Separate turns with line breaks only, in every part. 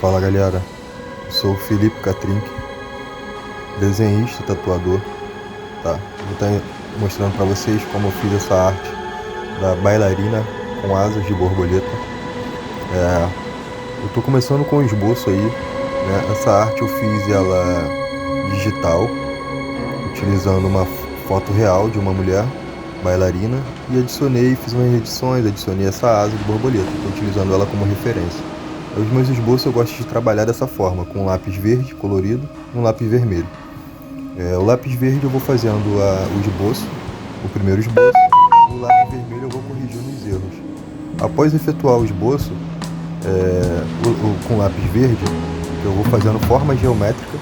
Fala galera, eu sou o Felipe Catrink, desenhista, tatuador, tá? Vou estar mostrando para vocês como eu fiz essa arte da bailarina com asas de borboleta. Eu tô começando com o esboço aí, né? Essa arte eu fiz ela digital, utilizando uma foto real de uma mulher bailarina e fiz umas edições, adicionei essa asa de borboleta, tô utilizando ela como referência. Os meus esboços eu gosto de trabalhar dessa forma, com lápis verde colorido e um lápis vermelho. O lápis verde eu vou fazendo o esboço, o primeiro esboço, e o lápis vermelho eu vou corrigindo os erros. Após efetuar o esboço, com lápis verde, eu vou fazendo formas geométricas,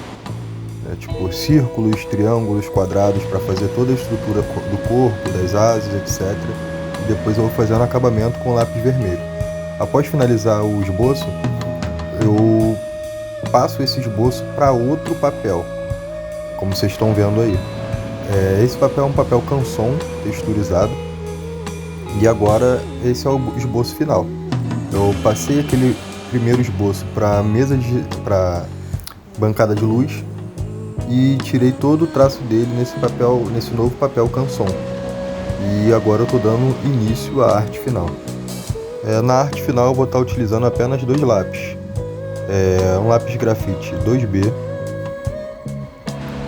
tipo círculos, triângulos, quadrados, para fazer toda a estrutura do corpo, das asas, etc. E depois eu vou fazendo acabamento com lápis vermelho. Após finalizar o esboço, eu passo esse esboço para outro papel, como vocês estão vendo aí. Esse papel é um papel canson texturizado e agora esse é o esboço final. Eu passei aquele primeiro esboço para para bancada de luz e tirei todo o traço dele nesse novo papel canson. E agora eu estou dando início à arte final. Na arte final eu vou estar utilizando apenas dois lápis. Um lápis grafite 2B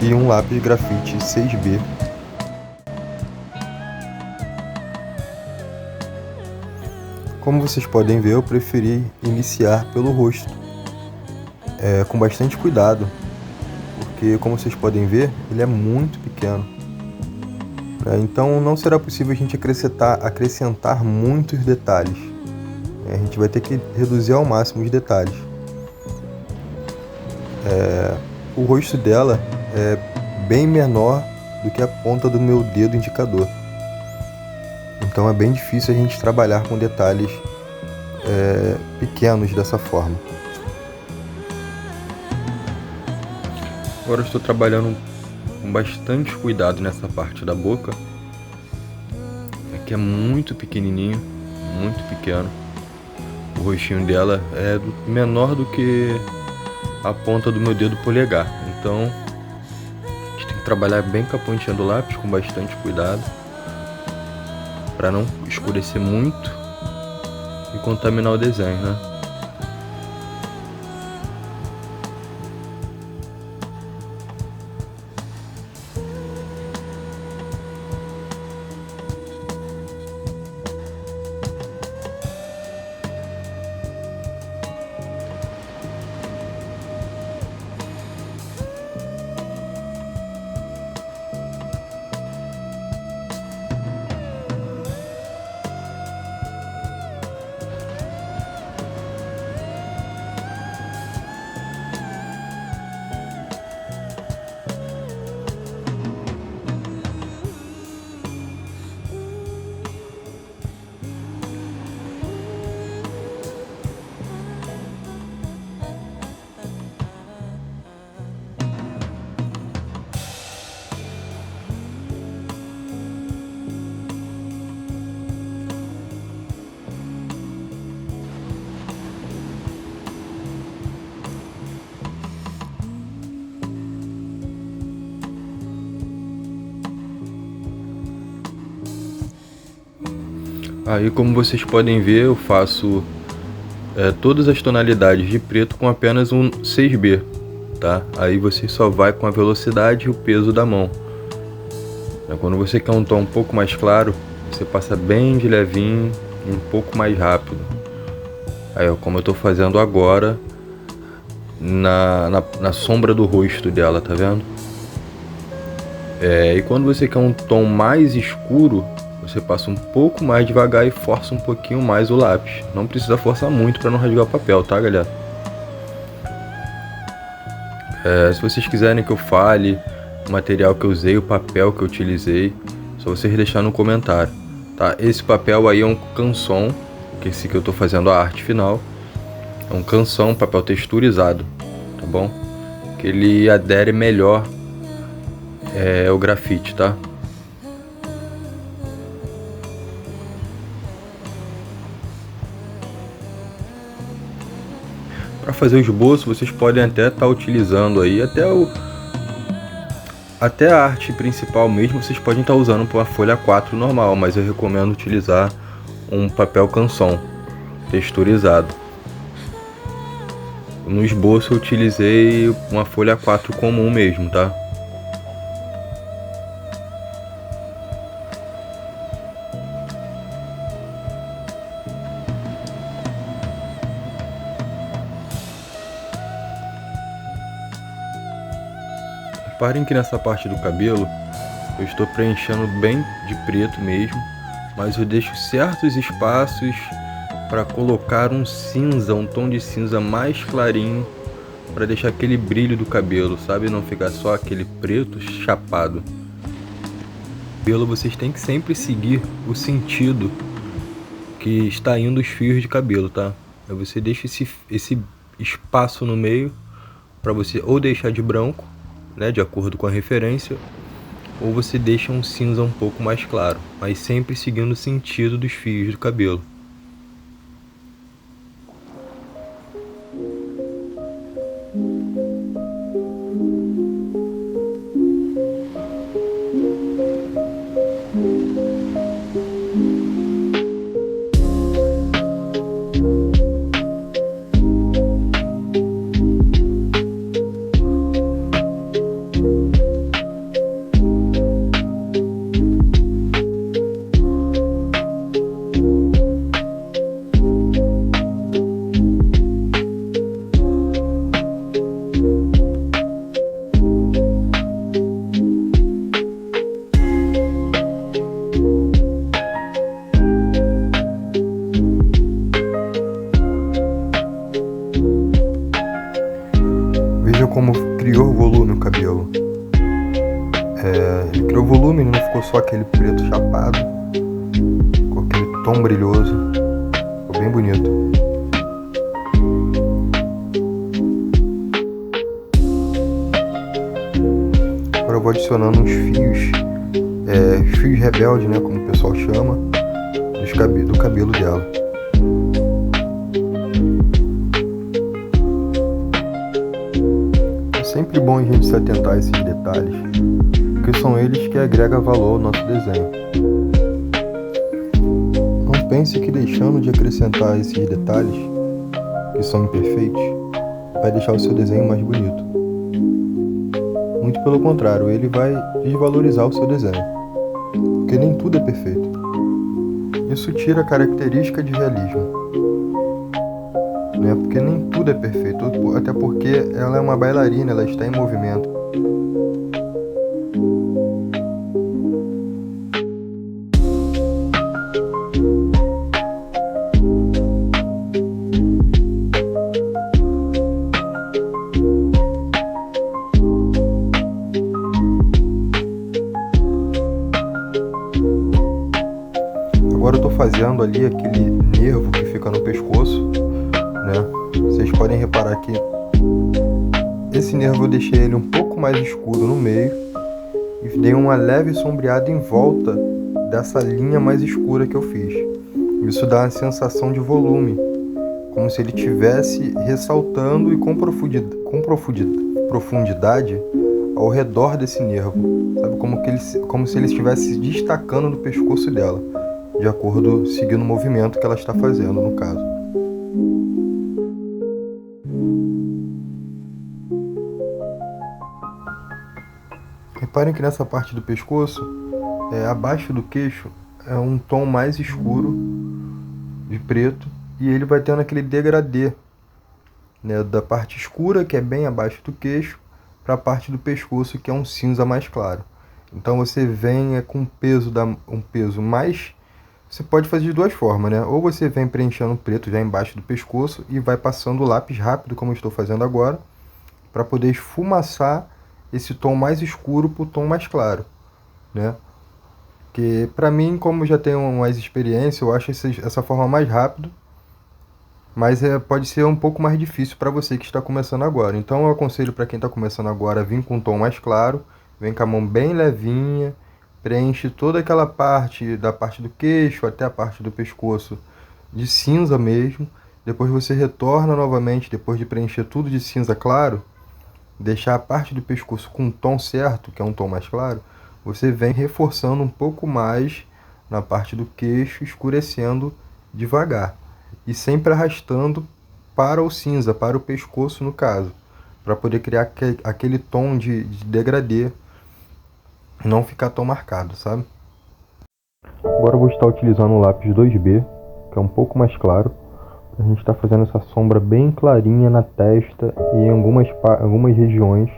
e um lápis grafite 6B. Como vocês podem ver, eu preferi iniciar pelo rosto, com bastante cuidado, porque como vocês podem ver, ele é muito pequeno. Então não será possível a gente acrescentar muitos detalhes. A gente vai ter que reduzir ao máximo os detalhes. O rosto dela é bem menor do que a ponta do meu dedo indicador. Então é bem difícil a gente trabalhar com detalhes pequenos dessa forma. Agora eu estou trabalhando com bastante cuidado nessa parte da boca, que é muito pequenininho, muito pequeno. O rostinho dela é menor do que a ponta do meu dedo polegar. Então a gente tem que trabalhar bem com a pontinha do lápis, com bastante cuidado, para não escurecer muito e contaminar o desenho, né? Aí, como vocês podem ver, eu faço todas as tonalidades de preto com apenas um 6B, tá? Aí você só vai com a velocidade e o peso da mão. Quando você quer um tom um pouco mais claro, você passa bem de levinho e um pouco mais rápido. Aí, como eu estou fazendo agora na sombra do rosto dela, tá vendo? E quando você quer um tom mais escuro, você passa um pouco mais devagar e força um pouquinho mais o lápis. Não precisa forçar muito para não rasgar o papel, tá, galera? Se vocês quiserem que eu fale o material que eu usei, o papel que eu utilizei, só vocês deixarem no comentário, tá? Esse papel aí é um canson, esse que eu tô fazendo a arte final. É um canson, papel texturizado, tá bom? Que ele adere melhor ao grafite, tá? Para fazer o esboço, vocês podem até estar utilizando aí até a arte principal mesmo, vocês podem estar usando uma folha 4 normal, mas eu recomendo utilizar um papel canson texturizado. No esboço eu utilizei uma folha 4 comum mesmo, tá? Reparem que nessa parte do cabelo eu estou preenchendo bem de preto mesmo, mas eu deixo certos espaços para colocar um cinza, um tom de cinza mais clarinho, para deixar aquele brilho do cabelo, sabe? Não ficar só aquele preto chapado. O cabelo vocês têm que sempre seguir o sentido que está indo os fios de cabelo, tá? Aí você deixa esse espaço no meio para você ou deixar de branco, né, de acordo com a referência, ou você deixa um cinza um pouco mais claro, mas sempre seguindo o sentido dos fios do cabelo. Veja como criou volume o cabelo. Ele criou volume, não ficou só aquele preto chapado, com aquele tom brilhoso. Ficou bem bonito. Agora eu vou adicionando uns fios, fios rebeldes, né, como o pessoal chama, do cabelo dela. É sempre bom a gente se atentar a esses detalhes, porque são eles que agregam valor ao nosso desenho. Não pense que deixando de acrescentar esses detalhes, que são imperfeitos, vai deixar o seu desenho mais bonito. Muito pelo contrário, ele vai desvalorizar o seu desenho, porque nem tudo é perfeito. Isso tira a característica de realismo, né? Porque nem tudo é perfeito, até porque ela é uma bailarina, ela está em movimento. Agora eu tô fazendo ali aquele nervo que fica no pescoço, né? Vocês podem reparar que esse nervo eu deixei ele um pouco mais escuro no meio e dei uma leve sombreada em volta dessa linha mais escura que eu fiz. Isso dá uma sensação de volume, como se ele estivesse ressaltando e com profundidade ao redor desse nervo, sabe? Como se ele estivesse se destacando no pescoço dela, de acordo, seguindo o movimento que ela está fazendo, no caso. Reparem que nessa parte do pescoço, abaixo do queixo, é um tom mais escuro de preto, e ele vai tendo aquele degradê, né, da parte escura, que é bem abaixo do queixo, para a parte do pescoço, que é um cinza mais claro. Então você vem com um peso mais... Você pode fazer de duas formas, né? Ou você vem preenchendo o preto já embaixo do pescoço e vai passando o lápis rápido, como eu estou fazendo agora, para poder esfumaçar esse tom mais escuro para o tom mais claro, né? Que para mim, como eu já tenho mais experiência, eu acho essa forma mais rápida, mas pode ser um pouco mais difícil para você que está começando agora. Então eu aconselho para quem está começando agora vir com um tom mais claro, vem com a mão bem levinha, preenche toda aquela parte, da parte do queixo até a parte do pescoço de cinza mesmo, Depois você retorna novamente, depois de preencher tudo de cinza claro, deixar a parte do pescoço com um tom certo, que é um tom mais claro, você vem reforçando um pouco mais na parte do queixo, escurecendo devagar. E sempre arrastando para o cinza, para o pescoço no caso, para poder criar aquele tom de degradê, não ficar tão marcado, sabe? Agora eu vou estar utilizando o lápis 2B, que é um pouco mais claro. A gente está fazendo essa sombra bem clarinha na testa e em algumas regiões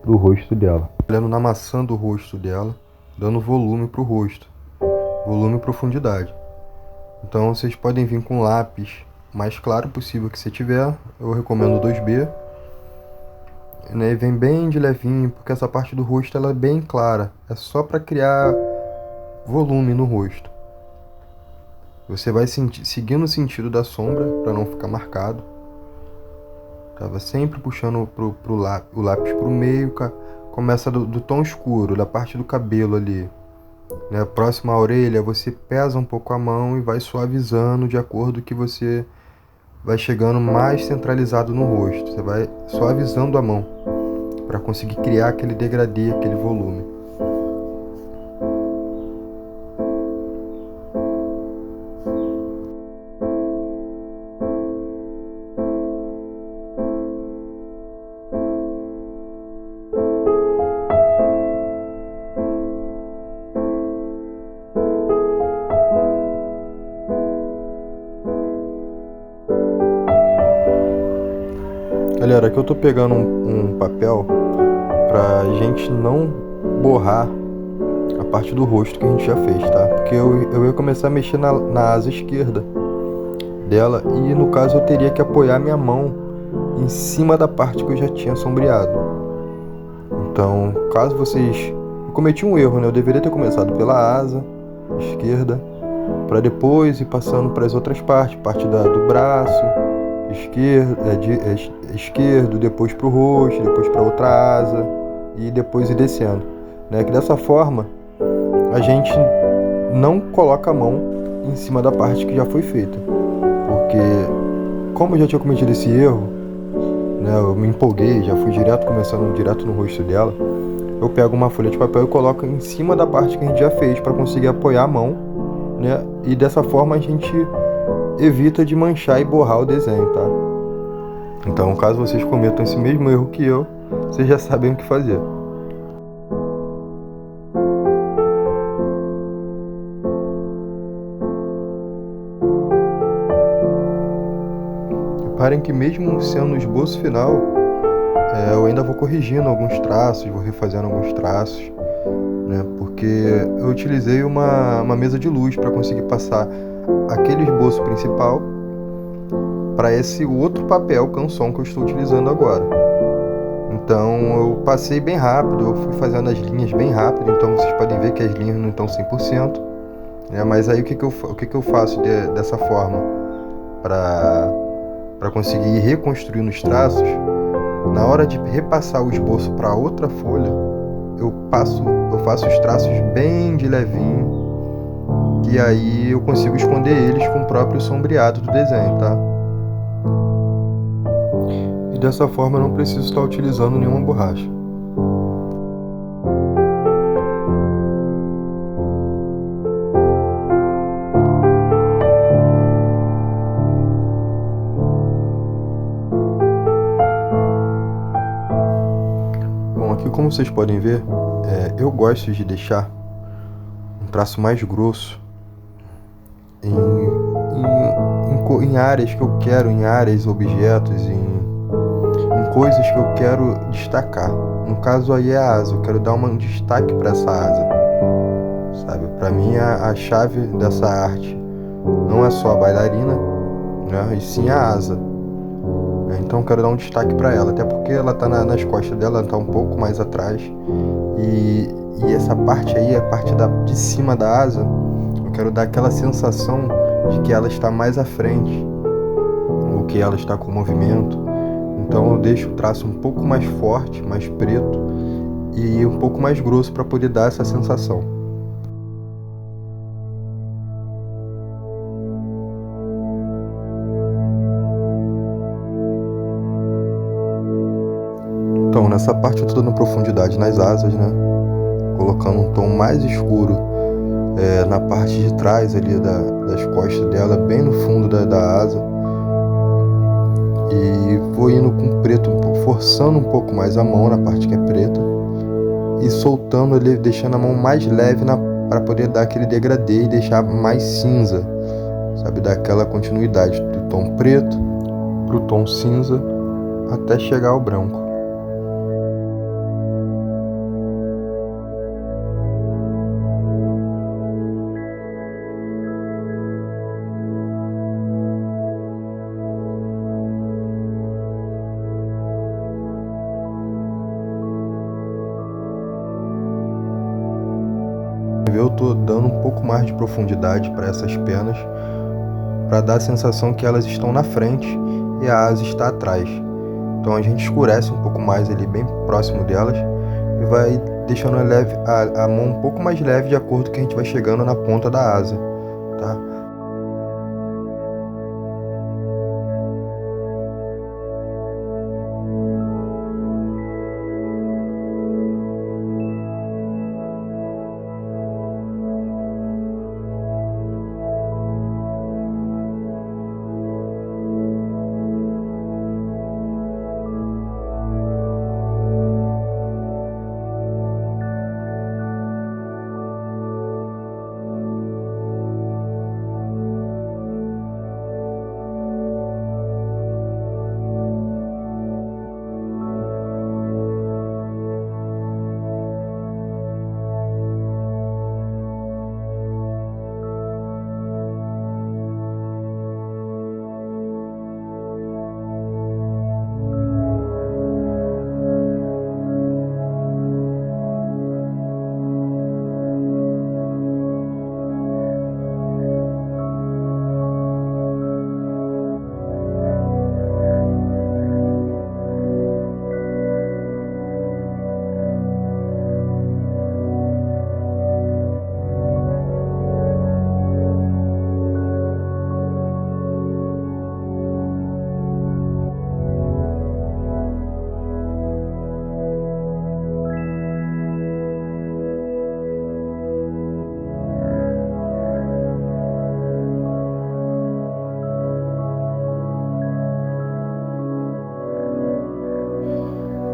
do rosto dela. Olhando na maçã do rosto dela, dando volume para o rosto, volume e profundidade. Então vocês podem vir com o lápis mais claro possível que você tiver. Eu recomendo o 2B. Né? E vem bem de levinho, porque essa parte do rosto ela é bem clara. É só para criar volume no rosto. Você vai seguindo o sentido da sombra para não ficar marcado. Tava sempre puxando o lápis para o meio. Começa do tom escuro, da parte do cabelo ali, né? Próximo à orelha, você pesa um pouco a mão e vai suavizando de acordo que você vai chegando mais centralizado no rosto. Você vai suavizando a mão para conseguir criar aquele degradê, aquele volume. Galera, aqui eu tô pegando um papel pra gente não borrar a parte do rosto que a gente já fez, tá? Porque eu ia começar a mexer na asa esquerda dela e no caso eu teria que apoiar minha mão em cima da parte que eu já tinha sombreado. Então, caso vocês... Eu cometi um erro, né? Eu deveria ter começado pela asa esquerda para depois ir passando para as outras partes, parte do braço esquerdo, depois para o rosto, depois para outra asa e depois ir descendo, né? Que dessa forma a gente não coloca a mão em cima da parte que já foi feita, porque como eu já tinha cometido esse erro, né? Eu me empolguei, já fui começando direto no rosto dela. Eu pego uma folha de papel e coloco em cima da parte que a gente já fez para conseguir apoiar a mão, né? E dessa forma a gente evita de manchar e borrar o desenho, tá? Então, caso vocês cometam esse mesmo erro que eu, vocês já sabem o que fazer. Reparem que mesmo sendo o esboço final, eu ainda vou corrigindo alguns traços, vou refazendo alguns traços, né? Porque eu utilizei uma mesa de luz para conseguir passar aquele esboço principal para esse outro papel canson que eu estou utilizando agora. Então eu passei bem rápido, eu fui fazendo as linhas bem rápido, então vocês podem ver que as linhas não estão 100%, né? Mas aí o que eu faço dessa forma para conseguir ir reconstruindo os traços? Na hora de repassar o esboço para outra folha, eu faço os traços bem de levinho, que aí eu consigo esconder eles com o próprio sombreado do desenho, tá? E dessa forma eu não preciso estar utilizando nenhuma borracha. Bom, aqui como vocês podem ver, eu gosto de deixar um traço mais grosso em áreas que eu quero, em áreas, objetos, em coisas que eu quero destacar. No caso aí é a asa, eu quero dar um destaque para essa asa, sabe? Para mim a chave dessa arte não é só a bailarina, né? E sim a asa. Então eu quero dar um destaque para ela, até porque ela tá nas costas dela, ela tá um pouco mais atrás. E essa parte aí, a parte de cima da asa, eu quero dar aquela sensação de que ela está mais à frente, ou que ela está com movimento. Então eu deixo o traço um pouco mais forte, mais preto e um pouco mais grosso para poder dar essa sensação. Então, nessa parte eu tô dando profundidade nas asas, né? Colocando um tom mais escuro na parte de trás ali das costas dela, bem no fundo da asa. E vou indo com preto, forçando um pouco mais a mão na parte que é preta. E soltando ali, deixando a mão mais leve para poder dar aquele degradê e deixar mais cinza. Sabe? Dar aquela continuidade do tom preto pro tom cinza até chegar ao branco. Eu tô dando um pouco mais de profundidade para essas penas, para dar a sensação que elas estão na frente e a asa está atrás. Então a gente escurece um pouco mais ali, bem próximo delas, e vai deixando a mão um pouco mais leve de acordo com que a gente vai chegando na ponta da asa, tá?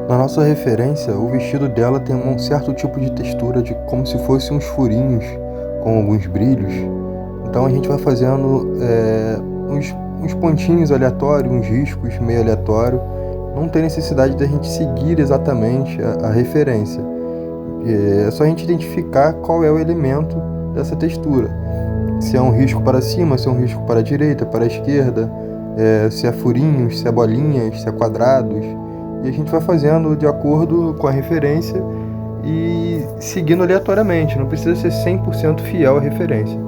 Na nossa referência, o vestido dela tem um certo tipo de textura, de como se fosse uns furinhos com alguns brilhos. Então a gente vai fazendo uns pontinhos aleatórios, uns riscos meio aleatórios. Não tem necessidade da gente seguir exatamente a referência. É só a gente identificar qual é o elemento dessa textura. Se é um risco para cima, se é um risco para a direita, para a esquerda, se é furinhos, se é bolinhas, se é quadrados. E a gente vai fazendo de acordo com a referência e seguindo aleatoriamente, não precisa ser 100% fiel à referência.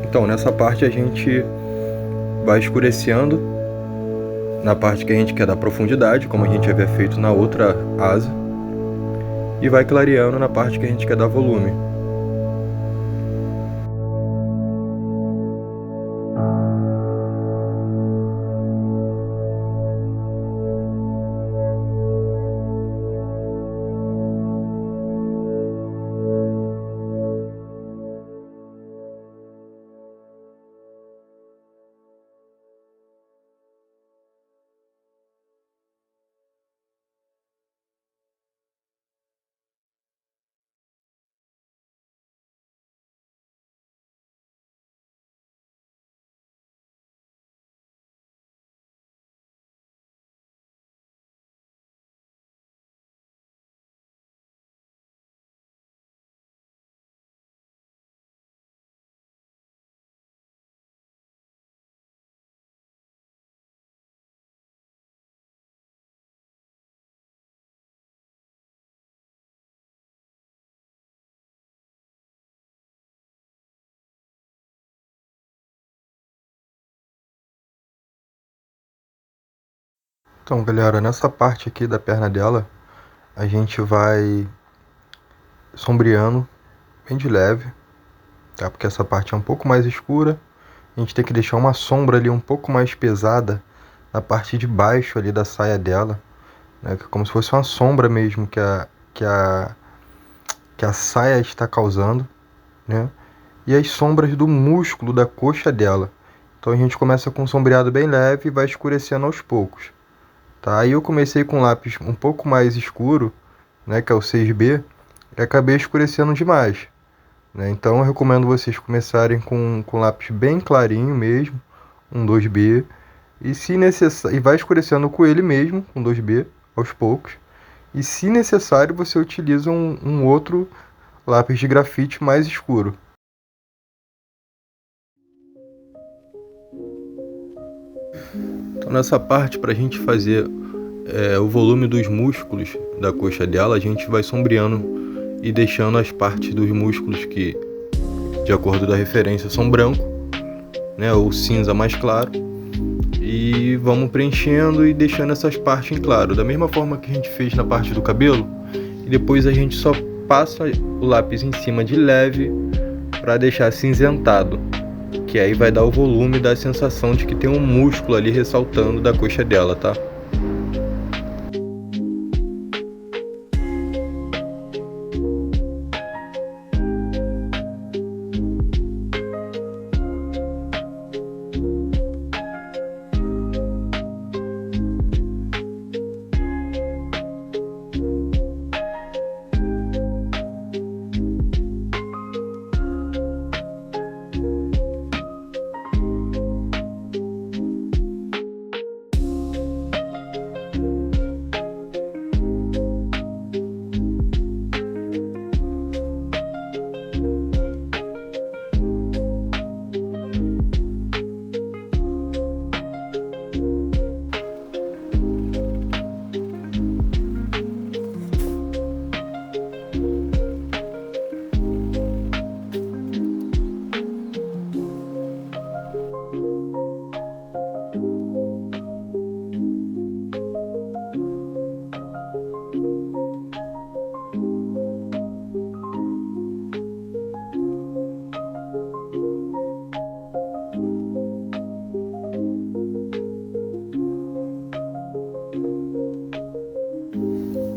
Então, nessa parte a gente vai escurecendo na parte que a gente quer dar profundidade, como a gente havia feito na outra asa, e vai clareando na parte que a gente quer dar volume. Então, galera, nessa parte aqui da perna dela, a gente vai sombreando bem de leve, tá? Porque essa parte é um pouco mais escura. A gente tem que deixar uma sombra ali um pouco mais pesada na parte de baixo ali da saia dela, né? Como se fosse uma sombra mesmo que a saia está causando, né? E as sombras do músculo da coxa dela. Então a gente começa com um sombreado bem leve e vai escurecendo aos poucos. Tá? Aí eu comecei com um lápis um pouco mais escuro, né, que é o 6B, e acabei escurecendo demais, né? Então eu recomendo vocês começarem com lápis bem clarinho mesmo, um 2B, e se necessário, e vai escurecendo com ele mesmo, com 2B, aos poucos. E se necessário, você utiliza um outro lápis de grafite mais escuro. Então nessa parte, para a gente fazer o volume dos músculos da coxa dela, a gente vai sombreando e deixando as partes dos músculos que, de acordo da referência, são branco, né, ou cinza mais claro, e vamos preenchendo e deixando essas partes em claro, da mesma forma que a gente fez na parte do cabelo, e depois a gente só passa o lápis em cima de leve para deixar cinzentado, que aí vai dar o volume, da sensação de que tem um músculo ali ressaltando da coxa dela, tá?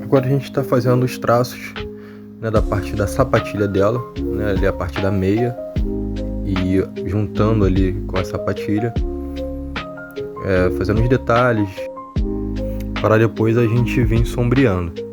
Agora a gente está fazendo os traços, né, da parte da sapatilha dela, né, ali a parte da meia, e juntando ali com a sapatilha, fazendo os detalhes, para depois a gente vir sombreando.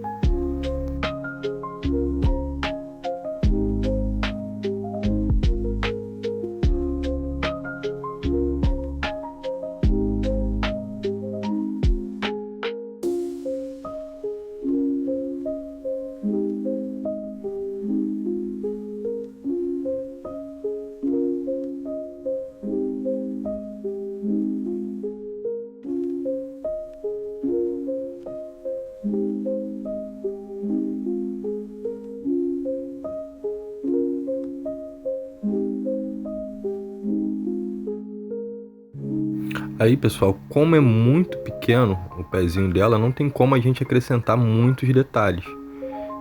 Aí, pessoal, como é muito pequeno o pezinho dela, não tem como a gente acrescentar muitos detalhes.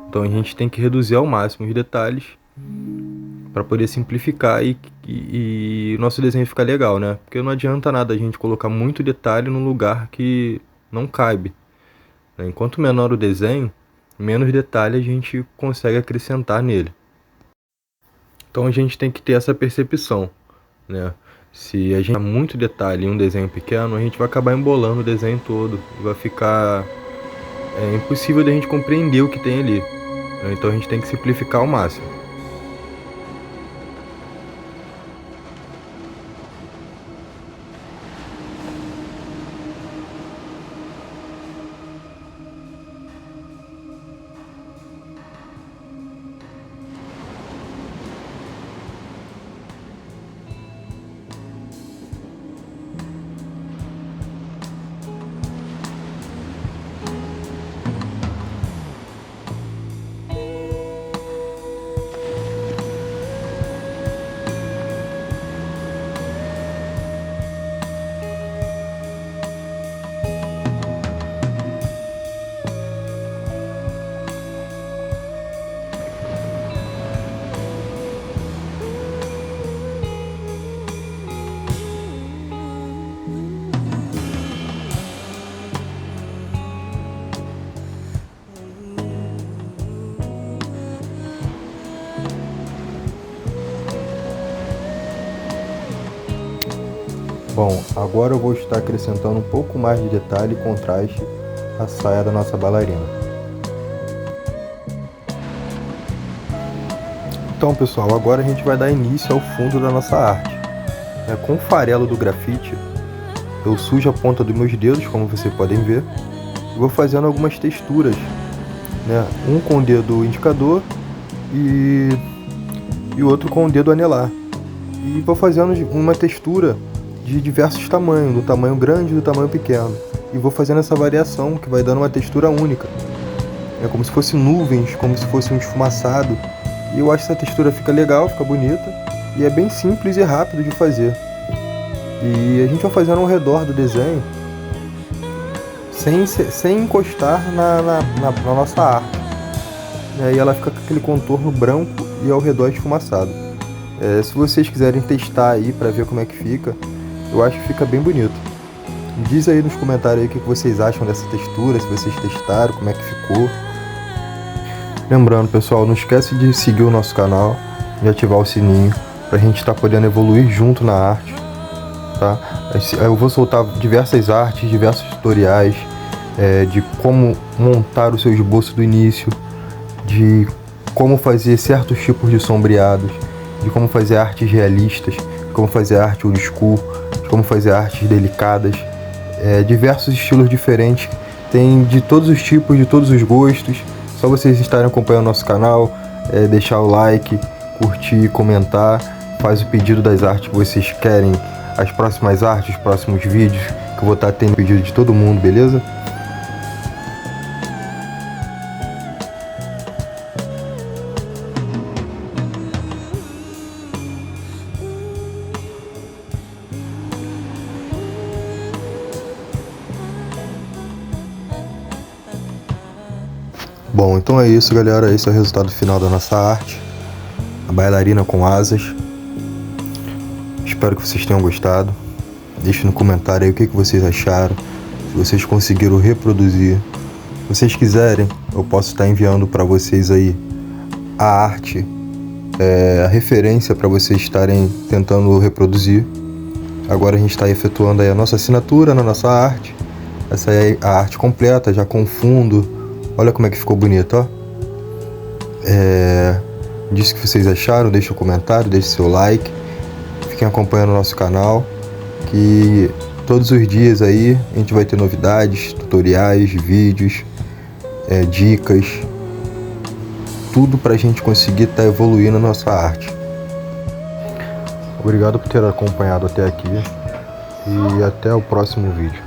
Então a gente tem que reduzir ao máximo os detalhes para poder simplificar e o nosso desenho ficar legal, né? Porque não adianta nada a gente colocar muito detalhe num lugar que não cabe, né? Enquanto menor o desenho, menos detalhe a gente consegue acrescentar nele. Então a gente tem que ter essa percepção, né? Se a gente dá muito detalhe em um desenho pequeno, a gente vai acabar embolando o desenho todo. Vai ficar impossível de a gente compreender o que tem ali, né? Então a gente tem que simplificar ao máximo. Bom, agora eu vou estar acrescentando um pouco mais de detalhe e contraste à saia da nossa bailarina. Então, pessoal, agora a gente vai dar início ao fundo da nossa arte. Com o farelo do grafite, eu sujo a ponta dos meus dedos, como vocês podem ver, e vou fazendo algumas texturas, né? Um com o dedo indicador e o outro com o dedo anelar. E vou fazendo uma textura de diversos tamanhos, do tamanho grande e do tamanho pequeno. E vou fazendo essa variação que vai dando uma textura única. É como se fosse nuvens, como se fosse um esfumaçado. E eu acho que essa textura fica legal, fica bonita. E é bem simples e rápido de fazer. E a gente vai fazendo ao redor do desenho, sem encostar na nossa arte. E aí ela fica com aquele contorno branco e ao redor esfumaçado. Se vocês quiserem testar aí para ver como é que fica, eu acho que fica bem bonito. Diz aí nos comentários aí o que vocês acham dessa textura, se vocês testaram, como é que ficou. Lembrando, pessoal, não esquece de seguir o nosso canal e ativar o sininho pra gente estar podendo evoluir junto na arte, tá? Eu vou soltar diversas artes, diversos tutoriais de como montar o seu esboço do início, de como fazer certos tipos de sombreados, de como fazer artes realistas, de como fazer arte old school, de como fazer artes delicadas, diversos estilos diferentes, tem de todos os tipos, de todos os gostos. Só vocês estarem acompanhando o nosso canal, deixar o like, curtir, comentar, faz o pedido das artes que vocês querem, as próximas artes, os próximos vídeos, que eu vou estar tendo pedido de todo mundo, beleza? Bom, então é isso, galera. Esse é o resultado final da nossa arte. A bailarina com asas. Espero que vocês tenham gostado. Deixe no comentário aí o que vocês acharam. Se vocês conseguiram reproduzir. Se vocês quiserem, eu posso estar enviando para vocês aí a arte, a referência para vocês estarem tentando reproduzir. Agora a gente está efetuando aí a nossa assinatura na nossa arte. Essa é a arte completa, já com fundo. Olha como é que ficou bonito, ó. Diz o que vocês acharam, deixa o comentário, deixe seu like. Fiquem acompanhando o nosso canal, que todos os dias aí a gente vai ter novidades, tutoriais, vídeos, dicas. Tudo pra gente conseguir estar evoluindo a nossa arte. Obrigado por ter acompanhado até aqui e até o próximo vídeo.